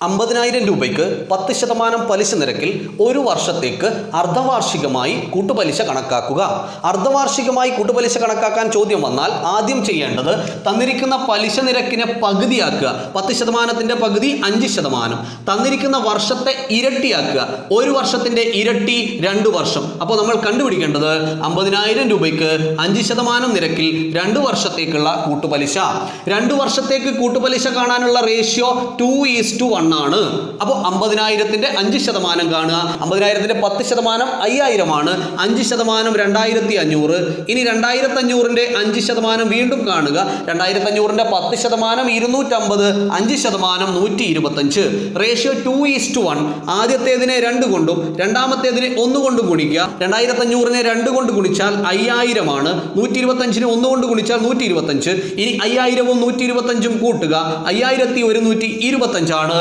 50,000 രൂപയ്ക്ക് 10% പലിശ നിരക്കിൽ ഒരു വർഷത്തേക്ക് അർദ്ധവാർഷികമായി കൂട്ടുപലിശ കണക്കാക്കുക. അർദ്ധവാർഷികമായി കൂട്ടുപലിശ കണക്കാക്കാൻ ചോദ്യം വന്നാൽ ആദ്യം ചെയ്യേണ്ടത് തന്നിരിക്കുന്ന പലിശ നിരക്കിനെ പകുതിയാക്കുക. 10%ന്റെ പകുതി 5%. തന്നിരിക്കുന്ന വർഷത്തെ ഇരട്ടിയാക്കുക. ഒരു വർഷത്തിന്റെ ഇരട്ടി 2 വർഷം. അപ്പോൾ നമ്മൾ കണ്ടുപിടിക്കേണ്ടത് 50,000 രൂപയ്ക്ക് 5% നിരക്കിൽ 2 വർഷത്തേക്കുള്ള കൂട്ടുപലിശ. 2 വർഷത്തേക്ക് കൂട്ടുപലിശ കാണാനുള്ള റേഷ്യോ 2:1 ആണ്. അപ്പോൾ 50,000ന്റെ 5% കാണുക. 50,000ന്റെ 10% 5,000 ആണ്. 5% 2,500. ഇനി 2,500ന്റെ 5% വീണ്ടും കാണുക. 2,500ന്റെ 10% 250. 5% 125. റേഷ്യോ 2:1. ആദ്യത്തേതിനെ 2 കൊണ്ടും രണ്ടാമത്തേതിനെ 1 കൊണ്ടും ഗുണിക്കുക. 2,500നെ 2 കൊണ്ട് ഗുണിച്ചാൽ 5,000 ആണ്. 125നെ 1 കൊണ്ട് ഗുണിച്ചാൽ 125. ഇനി 5,000ഉം 125ഉം കൂട്ടുക. 5,125 ആണ്.